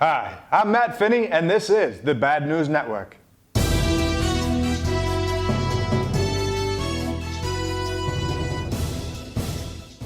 Hi, I'm Matt Finney, and this is the Bad News Network.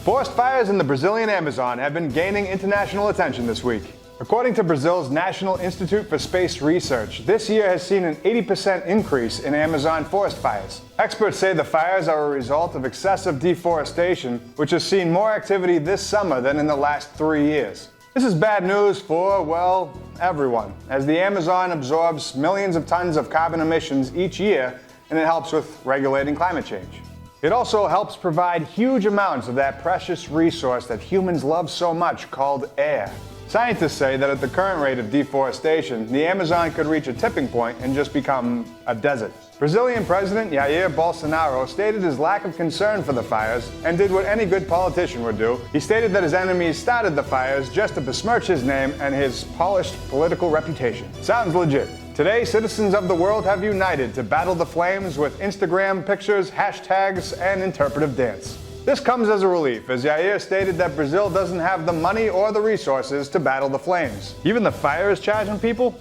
Forest fires in the Brazilian Amazon have been gaining international attention this week. According to Brazil's National Institute for Space Research, this year has seen an 80% increase in Amazon forest fires. Experts say the fires are a result of excessive deforestation, which has seen more activity this summer than in the last 3 years. This is bad news for, well, everyone, as the Amazon absorbs millions of tons of carbon emissions each year, and it helps with regulating climate change. It also helps provide huge amounts of that precious resource that humans love so much called air. Scientists say that at the current rate of deforestation, the Amazon could reach a tipping point and just become a desert. Brazilian President Jair Bolsonaro stated his lack of concern for the fires and did what any good politician would do. He stated that his enemies started the fires just to besmirch his name and his polished political reputation. Sounds legit. Today, citizens of the world have united to battle the flames with Instagram pictures, hashtags, and interpretive dance. This comes as a relief, as Jair stated that Brazil doesn't have the money or the resources to battle the flames. Even the fire is charging people?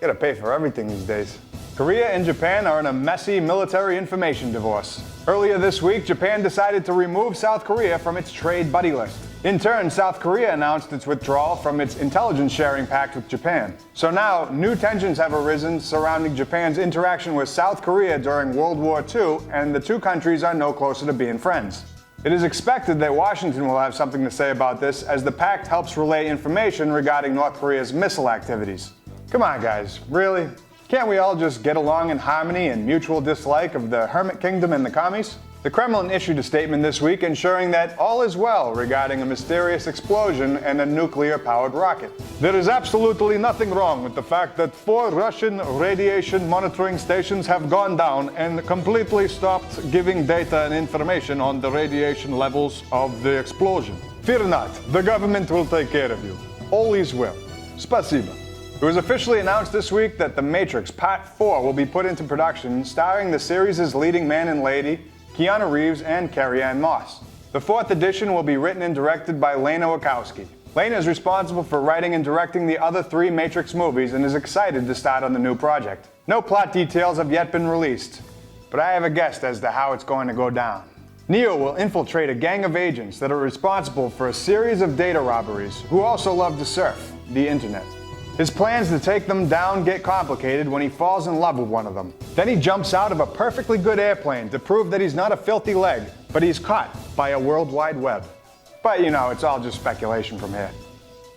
Gotta pay for everything these days. Korea and Japan are in a messy military information divorce. Earlier this week, Japan decided to remove South Korea from its trade buddy list. In turn, South Korea announced its withdrawal from its intelligence sharing pact with Japan. So now, new tensions have arisen surrounding Japan's interaction with South Korea during World War II, and the two countries are no closer to being friends. It is expected that Washington will have something to say about this, as the pact helps relay information regarding North Korea's missile activities. Come on, guys, really? Can't we all just get along in harmony and mutual dislike of the Hermit Kingdom and the commies? The Kremlin issued a statement this week ensuring that all is well regarding a mysterious explosion and a nuclear-powered rocket. There is absolutely nothing wrong with the fact that 4 Russian radiation monitoring stations have gone down and completely stopped giving data and information on the radiation levels of the explosion. Fear not, the government will take care of you. All is well. Spasiba. It was officially announced this week that The Matrix Part 4 will be put into production, starring the series' leading man and lady, Keanu Reeves and Carrie-Anne Moss. The 4th edition will be written and directed by Lana Wachowski. Lana is responsible for writing and directing the other 3 Matrix movies and is excited to start on the new project. No plot details have yet been released, but I have a guess as to how it's going to go down. Neo will infiltrate a gang of agents that are responsible for a series of data robberies who also love to surf the internet. His plans to take them down get complicated when he falls in love with one of them. Then he jumps out of a perfectly good airplane to prove that he's not a filthy leg, but he's caught by a World Wide Web. But you know, it's all just speculation from here.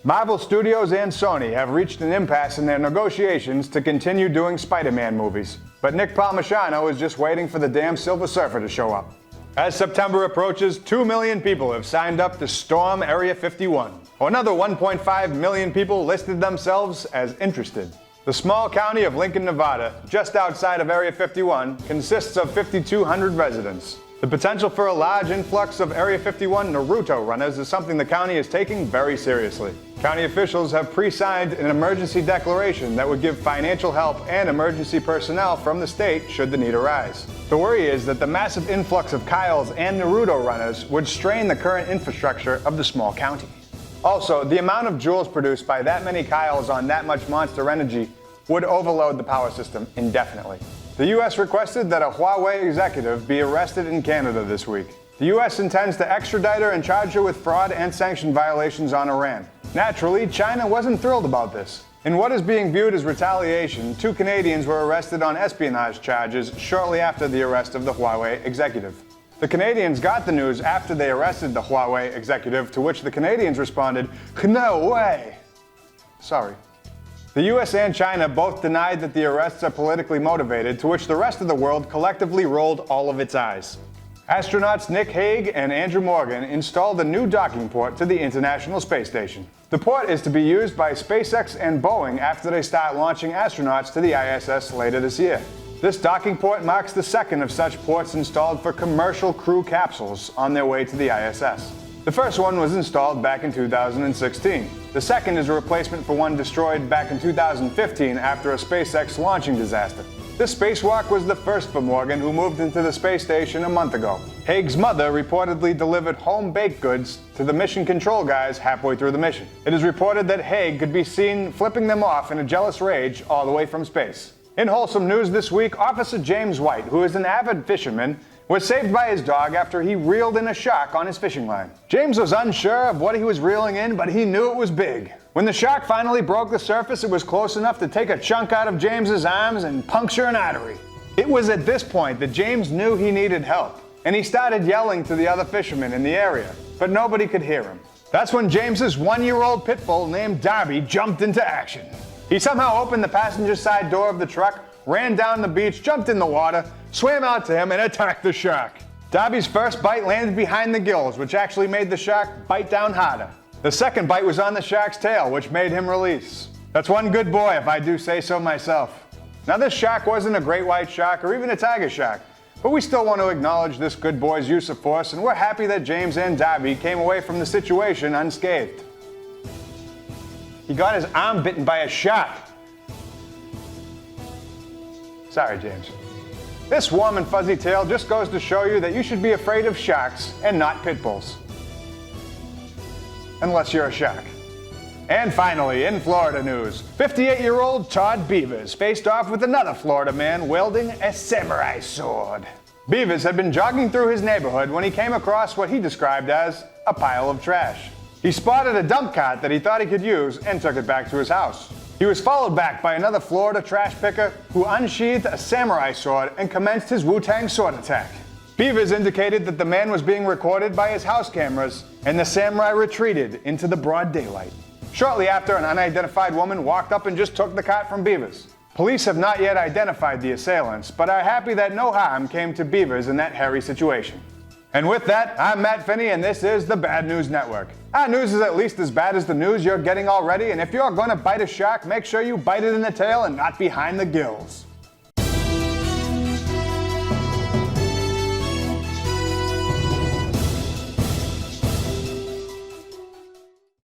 Marvel Studios and Sony have reached an impasse in their negotiations to continue doing Spider-Man movies. But Nick Palmisano is just waiting for the damn Silver Surfer to show up. As September approaches, 2 million people have signed up to storm Area 51. Another 1.5 million people listed themselves as interested. The small county of Lincoln, Nevada, just outside of Area 51, consists of 5,200 residents. The potential for a large influx of Area 51 Naruto runners is something the county is taking very seriously. County officials have pre-signed an emergency declaration that would give financial help and emergency personnel from the state should the need arise. The worry is that the massive influx of Kyles and Naruto runners would strain the current infrastructure of the small county. Also, the amount of joules produced by that many Kyles on that much monster energy would overload the power system indefinitely. The U.S. requested that a Huawei executive be arrested in Canada this week. The U.S. intends to extradite her and charge her with fraud and sanction violations on Iran. Naturally, China wasn't thrilled about this. In what is being viewed as retaliation, 2 Canadians were arrested on espionage charges shortly after the arrest of the Huawei executive. The Canadians got the news after they arrested the Huawei executive, to which the Canadians responded, "No way!" Sorry. The US and China both denied that the arrests are politically motivated, to which the rest of the world collectively rolled all of its eyes. Astronauts Nick Hague and Andrew Morgan installed a new docking port to the International Space Station. The port is to be used by SpaceX and Boeing after they start launching astronauts to the ISS later this year. This docking port marks the second of such ports installed for commercial crew capsules on their way to the ISS. The first one was installed back in 2016. The second is a replacement for one destroyed back in 2015 after a SpaceX launching disaster. This spacewalk was the first for Morgan, who moved into the space station a month ago. Haig's mother reportedly delivered home baked goods to the mission control guys halfway through the mission. It is reported that Haig could be seen flipping them off in a jealous rage all the way from space. In wholesome news this week, Officer James White, who is an avid fisherman, was saved by his dog after he reeled in a shark on his fishing line. James was unsure of what he was reeling in, but he knew it was big. When the shark finally broke the surface, it was close enough to take a chunk out of James's arms and puncture an artery. It was at this point that James knew he needed help, and he started yelling to the other fishermen in the area, but nobody could hear him. That's when James's 1-year-old pit bull named Darby jumped into action. He somehow opened the passenger side door of the truck, ran down the beach, jumped in the water, swam out to him, and attacked the shark. Darby's first bite landed behind the gills, which actually made the shark bite down harder. The second bite was on the shark's tail, which made him release. That's one good boy, if I do say so myself. Now, this shark wasn't a great white shark or even a tiger shark, but we still want to acknowledge this good boy's use of force, and we're happy that James and Darby came away from the situation unscathed. He got his arm bitten by a shark. Sorry, James. This warm and fuzzy tale just goes to show you that you should be afraid of sharks and not pit bulls. Unless you're a shark. And finally, in Florida news, 58-year-old Todd Beavers faced off with another Florida man wielding a samurai sword. Beavers had been jogging through his neighborhood when he came across what he described as a pile of trash. He spotted a dump cart that he thought he could use and took it back to his house. He was followed back by another Florida trash picker who unsheathed a samurai sword and commenced his Wu-Tang sword attack. Beavers indicated that the man was being recorded by his house cameras, and the samurai retreated into the broad daylight. Shortly after, an unidentified woman walked up and just took the cart from Beavers. Police have not yet identified the assailants, but are happy that no harm came to Beavers in that hairy situation. And with that, I'm Matt Finney, and this is the Bad News Network. Our news is at least as bad as the news you're getting already, and if you're going to bite a shark, make sure you bite it in the tail and not behind the gills.